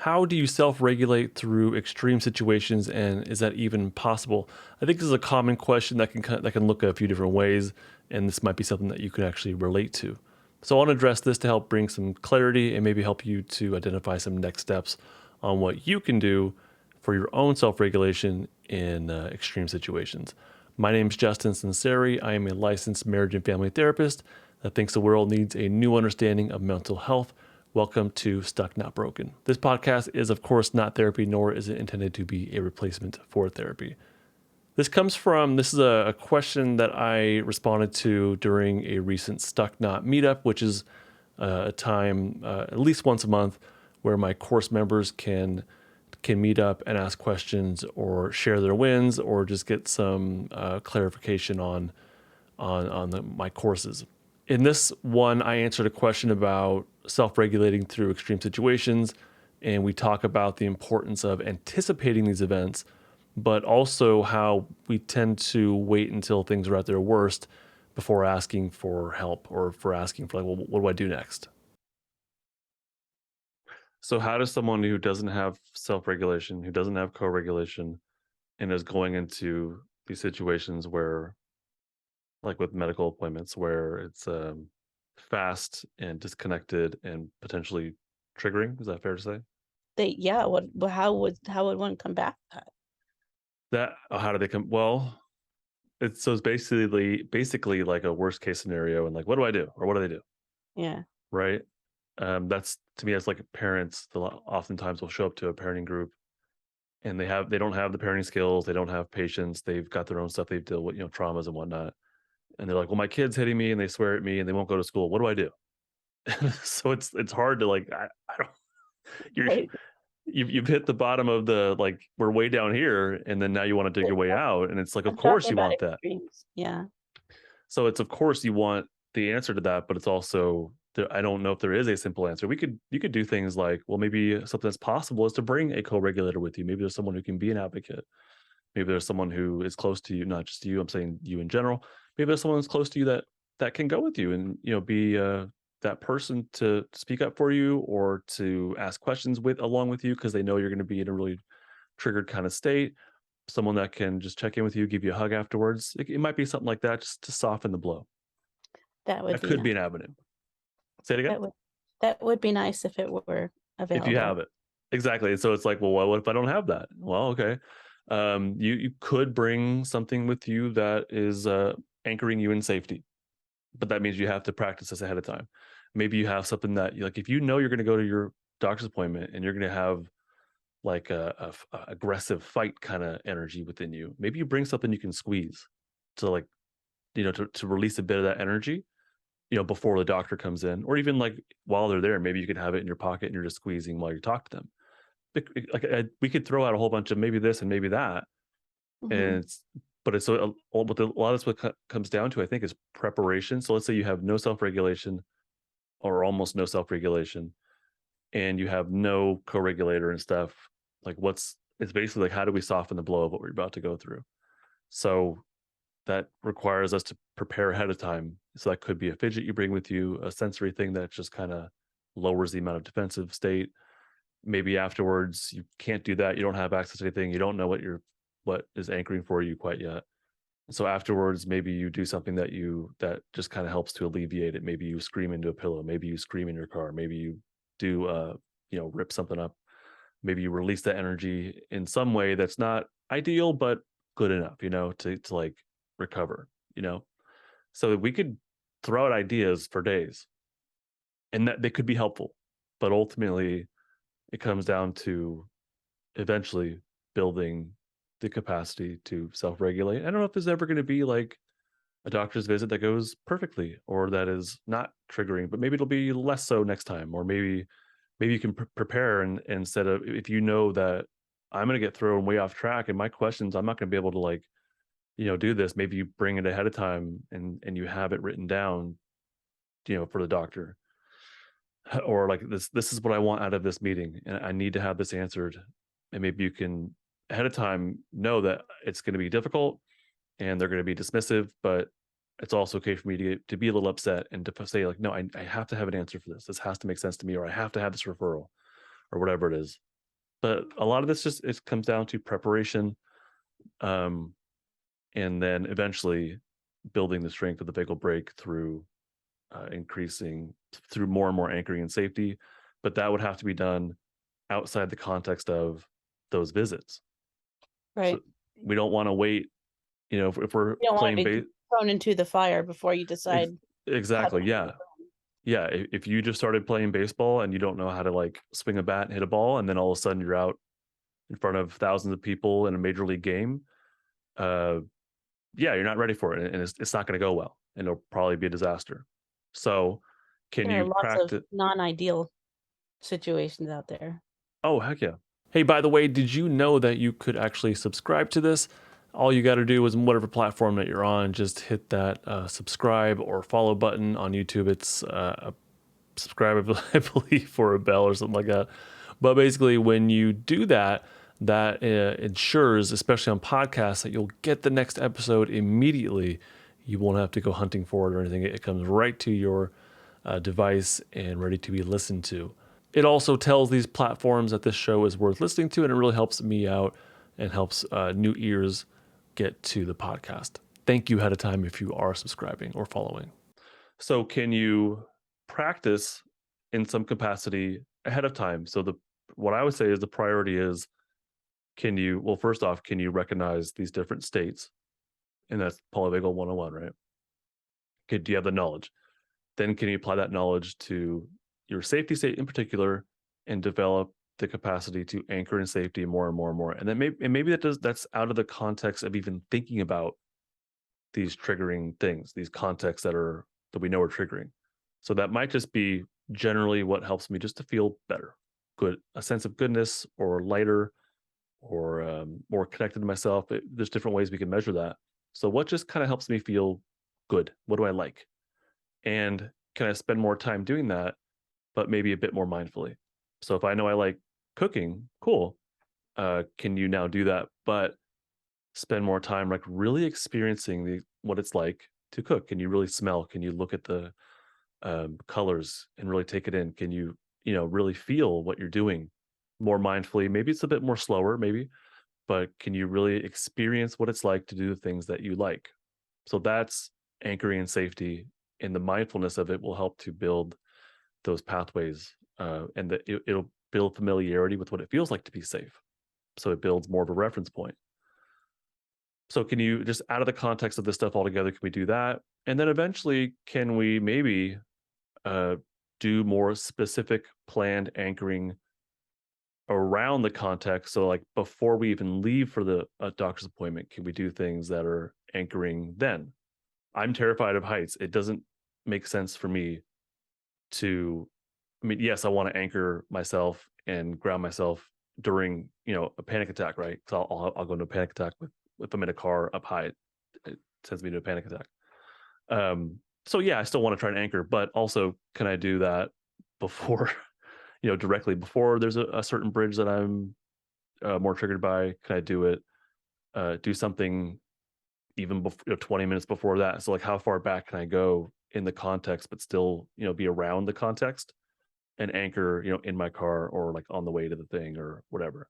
How do you self-regulate through extreme situations, and is that even possible? I think this is a common question that can look a few different ways, and this might be something that you can actually relate to. So I want to address this to help bring some clarity and maybe help you to identify some next steps on what you can do for your own self-regulation in extreme situations. My name is Justin Sinceri. I am a licensed marriage and family therapist that thinks the world needs a new understanding of mental health. Welcome to Stuck Not Broken. This podcast is, of course, not therapy, nor is it intended to be a replacement for therapy. This is a question that I responded to during a recent Stuck Not meetup, which is a time at least once a month where my course members can meet up and ask questions or share their wins or just get some clarification on my courses. In this one, I answered a question about self-regulating through extreme situations, and we talk about the importance of anticipating these events, but also how we tend to wait until things are at their worst before asking for help or for asking for, like, well, what do I do next? So how does someone who doesn't have self-regulation, who doesn't have co-regulation, and is going into these situations where, like with medical appointments, where it's fast and disconnected and potentially triggering? Is that fair to say? Yeah, how would one combat that? How do they come? Well, it's basically like a worst case scenario, and like, what do I do, or what do they do, Yeah. right? That's to me, that's like parents. Oftentimes will show up to a parenting group, and they don't have the parenting skills, they don't have patience, they've got their own stuff they've dealt with, traumas and whatnot, and they're like, well, my kid's hitting me, and they swear at me, and they won't go to school. What do I do? So it's hard to like I don't you're Right. you've hit the bottom of the, like, we're way down here, and then now you want to dig But your way out, and it's like, of I'm course talking you about want that. extremes. Yeah. So it's, of course you want the answer to that, but it's also I don't know if there is a simple answer. You could do things like, well, maybe something that's possible is to bring a co-regulator with you. Maybe there's someone who can be an advocate. Maybe there's someone who is close to you, not just you. I'm saying you in general. Maybe there's someone that's close to you that can go with you and be that person to speak up for you or to ask questions with along with you because they know you're going to be in a really triggered kind of state. Someone that can just check in with you, give you a hug afterwards. It might be something like that, just to soften the blow. That would That be could be nice. an avenue. Say it again. That would that would be nice if it were If you available. have it. Exactly, and so it's like, well, what if I don't have that? Well, okay. You could bring something with you that is, anchoring you in safety, but that means you have to practice this ahead of time. Maybe you have something that you like, if you know you're gonna go to your doctor's appointment and you're gonna have, like, a aggressive fight kinda energy within you, maybe you bring something you can squeeze to, like, to release a bit of that energy, before the doctor comes in, or even, like, while they're there, maybe you can have it in your pocket and you're just squeezing while you talk to them. We could throw out a whole bunch of maybe this and maybe that, Mhm. and it's but it's a lot of this what comes down to, I think, is preparation. So let's say you have no self-regulation or almost no self-regulation, and you have no co-regulator and stuff. Like, it's basically like, how do we soften the blow of what we're about to go through? So that requires us to prepare ahead of time. So that could be a fidget you bring with you, a sensory thing that just kind of lowers the amount of defensive state. Maybe afterwards you can't do that. You don't have access to anything. You don't know what is anchoring for you quite yet. So afterwards, maybe you do something that just kind of helps to alleviate it. Maybe you scream into a pillow. Maybe you scream in your car. Maybe you do rip something up. Maybe you release that energy in some way that's not ideal, but good enough, to like recover, you know. So we could throw out ideas for days, and that they could be helpful, but ultimately it comes down to eventually building the capacity to self-regulate. I don't know if there's ever going to be like a doctor's visit that goes perfectly or that is not triggering, but maybe it'll be less so next time, or maybe you can prepare, and instead of, if you know that I'm going to get thrown way off track and my questions, I'm not going to be able to, like, do this. Maybe you bring it ahead of time and you have it written down, for the doctor, or like, this is what I want out of this meeting, and I need to have this answered. And maybe you can ahead of time know that it's going to be difficult and they're going to be dismissive, but it's also okay for me to be a little upset and to say, like, no, I have to have an answer for this. This has to make sense to me, or I have to have this referral, or whatever it is. But a lot of this just it comes down to preparation, um, and then eventually building the strength of the vagal brake through increasing through more and more anchoring and safety. But that would have to be done outside the context of those visits. So Right. we don't want to wait. If we're You don't want playing to be base, thrown into the fire before you decide how to exactly, handle yeah, it. yeah. If you just started playing baseball and you don't know how to like swing a bat and hit a ball, and then all of a sudden you're out in front of thousands of people in a major league game, uh, yeah, you're not ready for it, and it's not going to go well, and it'll probably be a disaster. So, can There are you lots of practice? non-ideal situations out there. Oh, heck yeah. Hey, by the way, did you know that you could actually subscribe to this? All you got to do is whatever platform that you're on, just hit that subscribe or follow button on YouTube. It's a subscribe, I believe, or a bell or something like that. But basically, when you do that, that ensures, especially on podcasts, that you'll get the next episode immediately. You won't have to go hunting for it or anything. It comes right to your device and ready to be listened to. It also tells these platforms that this show is worth listening to, and it really helps me out and helps new ears get to the podcast. Thank you ahead of time if you are subscribing or following. So, can you practice in some capacity ahead of time? So, what I would say is the priority is well, first off, can you recognize these different states? And that's polyvagal 101, right? Okay, do you have the knowledge? Then can you apply that knowledge to your safety state in particular and develop the capacity to anchor in safety more and more and more? And then maybe that's out of the context of even thinking about these triggering things, these contexts that we know are triggering. So that might just be generally what helps me just to feel better, good, a sense of goodness or lighter or more connected to myself. There's different ways we can measure that. So what just kind of helps me feel good? What do I like? And can I spend more time doing that, but maybe a bit more mindfully? So if I know I like cooking, cool. Can you now do that, but spend more time like really experiencing what it's like to cook? Can you really smell? Can you look at the colors and really take it in? Can you really feel what you're doing more mindfully? Maybe it's a bit more slower, maybe, but can you really experience what it's like to do the things that you like? So that's anchoring in safety, and the mindfulness of it will help to build those pathways, and it'll build familiarity with what it feels like to be safe. So it builds more of a reference point. So can you just out of the context of this stuff altogether, can we do that? And then eventually, can we maybe uh, do more specific planned anchoring around the context? So like before we even leave for the doctor's appointment, can we do things that are anchoring then? I'm terrified of heights. It doesn't make sense for me to, I mean, yes, I want to anchor myself and ground myself during, a panic attack, right? So I'll go into a panic attack if I'm in a car up high. It sends me to a panic attack. So yeah, I still want to try and anchor, but also can I do that before, directly before there's a certain bridge that I'm more triggered by? Can I do it? Do something even before 20 minutes before that? So like how far back can I go in the context, but still, be around the context and anchor, in my car or like on the way to the thing or whatever.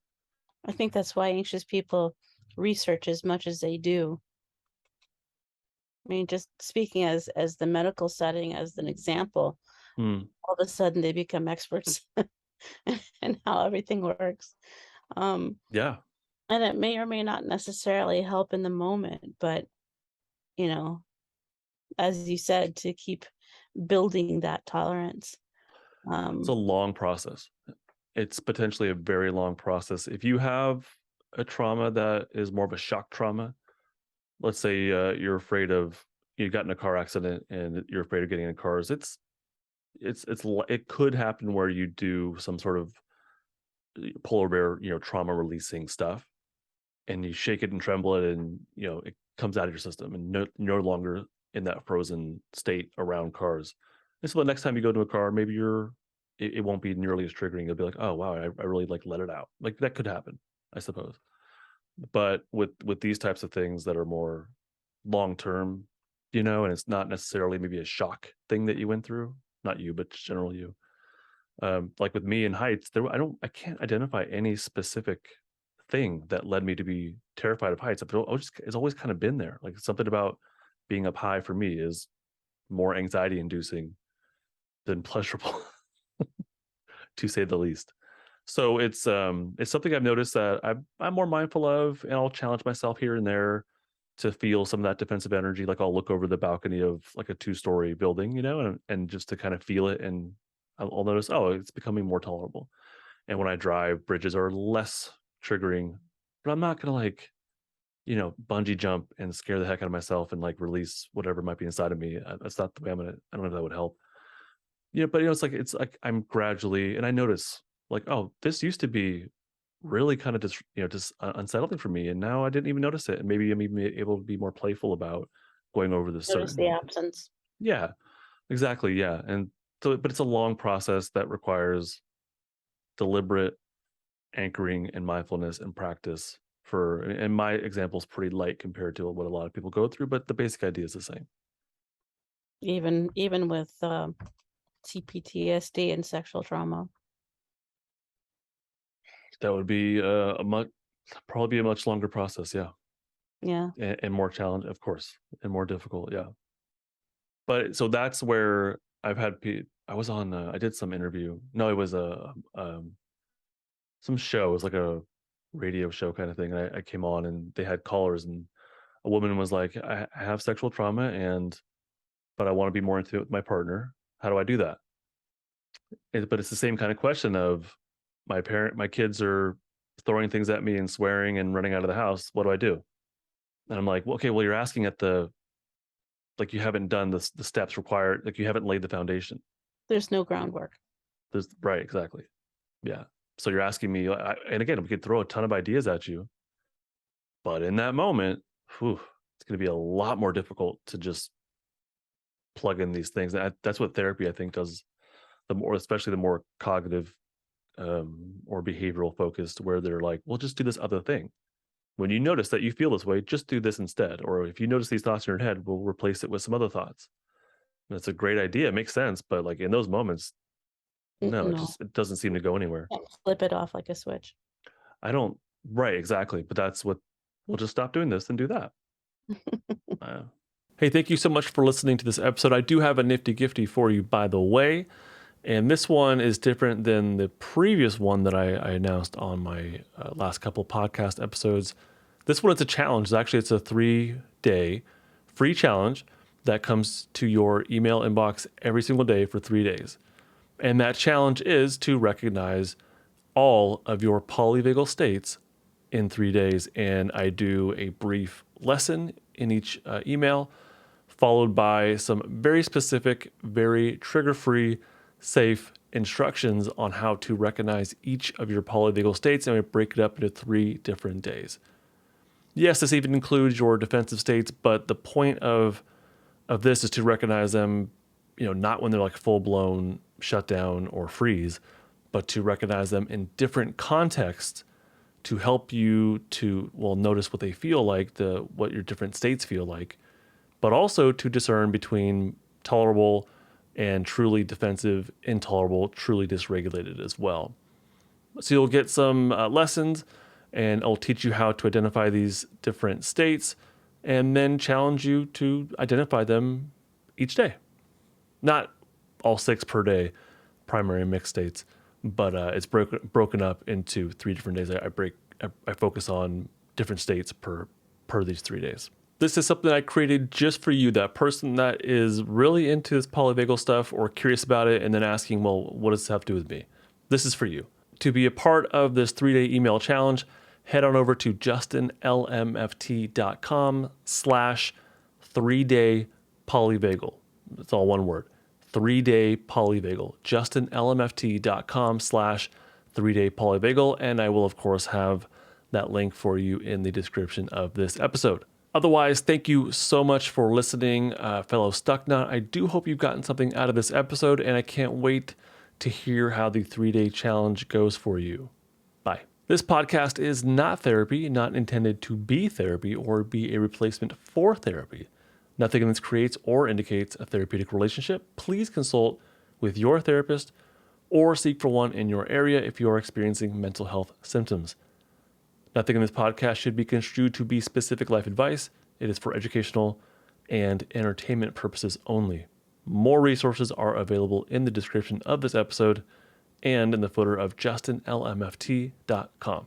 I think that's why anxious people research as much as they do. I mean, just speaking as the medical setting as an example, Hmm. all of a sudden they become experts in how everything works. Um, Yeah. and it may or may not necessarily help in the moment, but you know, as you said, to keep building that tolerance. It's a Um, long process. It's potentially a very long process. If you have a trauma that is more of a shock trauma, let's say you're afraid of you got in a car accident and you're afraid of getting in cars. It could happen where you do some sort of polar bear, trauma releasing stuff, and you shake it and tremble it, and it comes out of your system, and no longer in that frozen state around cars. And so the next time you go to a car, maybe it won't be nearly as triggering. You'll be like, oh wow, I really like let it out. Like that could happen, I suppose. But with these types of things that are more long term, and it's not necessarily maybe a shock thing that you went through, not you, but general you. Like with me in heights, I can't identify any specific thing that led me to be terrified of heights. It's always kind of been there. Like something about being up high for me is more anxiety inducing than pleasurable, to say the least. So it's something I've noticed that I'm more mindful of, and I'll challenge myself here and there to feel some of that defensive energy. Like I'll look over the balcony of like a 2-story building, and just to kind of feel it, and I'll notice, oh, it's becoming more tolerable. And when I drive, bridges are less triggering, but I'm not gonna like, bungee jump and scare the heck out of myself and like release whatever might be inside of me. That's not the way I don't know if that would help. But it's like I'm gradually, and I notice like, oh, this used to be really kind of just unsettling for me, and now I didn't even notice it. And maybe I'm even able to be more playful about going over this Notice the certain. absence. Yeah, exactly. Yeah, and so, but it's a long process that requires deliberate anchoring and mindfulness and practice. And my example is pretty light compared to what a lot of people go through, but the basic idea is the same. Even with CPTSD and sexual trauma. That would be probably be a much longer process. Yeah. Yeah. And more challenge, of course, and more difficult. Yeah. But so that's where I've had. I was on. I did some interview. No, it was some show. It was like a radio show kind of thing. And I came on, and they had callers, and a woman was like, "I have sexual trauma, but I want to be more intimate with my partner. How do I do that?" But it's the same kind of question of my kids are throwing things at me and swearing and running out of the house. What do I do? And I'm like, well, okay, well, you're asking at like you haven't done the steps required, like you haven't laid the foundation. There's no groundwork. Right, exactly. Yeah. So you're asking me, and again, we could throw a ton of ideas at you, but in that moment, whew, it's going to be a lot more difficult to just plug in these things. That's what therapy, I think, does. Especially the more cognitive or behavioral focused, where they're like, well, just do this other thing. When you notice that you feel this way, just do this instead. Or if you notice these thoughts in your head, we'll replace it with some other thoughts. That's a great idea. It makes sense. But like in those moments, no, No, it doesn't seem to go anywhere. can't flip it off like a switch. I don't, right, exactly. But that's what we'll just stop doing this and do that. Hey, thank you so much for listening to this episode. I do have a nifty gifty for you, by the way. And this one is different than the previous one that I announced on my last couple podcast episodes. This one is a challenge. Actually, it's a 3-day free challenge that comes to your email inbox every single day for 3 days. And that challenge is to recognize all of your polyvagal states in 3 days. And I do a brief lesson in each email, followed by some very specific, very trigger-free, safe instructions on how to recognize each of your polyvagal states, and we break it up into 3 different days. Yes, this even includes your defensive states, but the point of this is to recognize them, not when they're like full-blown shutdown or freeze, but to recognize them in different contexts to help you to, notice what they feel like, what your different states feel like, but also to discern between tolerable and truly defensive, intolerable, truly dysregulated as well. So you'll get some lessons, and I'll teach you how to identify these different states and then challenge you to identify them each day. Not all 6 per day, primary and mixed states, but it's broken up into 3 different days. I focus on different states per these 3 days. This is something I created just for you, that person that is really into this polyvagal stuff or curious about it and then asking, well, what does this have to do with me? This is for you. To be a part of this 3-day email challenge, head on over to justinlmft.com/3-day polyvagal. It's all one word. 3-day polyvagal. justinlmft.com/3-day polyvagal. And I will, of course, have that link for you in the description of this episode. Otherwise, thank you so much for listening, fellow Stucknut. I do hope you've gotten something out of this episode, and I can't wait to hear how the 3-day challenge goes for you. Bye. This podcast is not therapy, not intended to be therapy or be a replacement for therapy. Nothing in this creates or indicates a therapeutic relationship. Please consult with your therapist or seek for one in your area if you are experiencing mental health symptoms. Nothing in this podcast should be construed to be specific life advice. It is for educational and entertainment purposes only. More resources are available in the description of this episode and in the footer of justinlmft.com.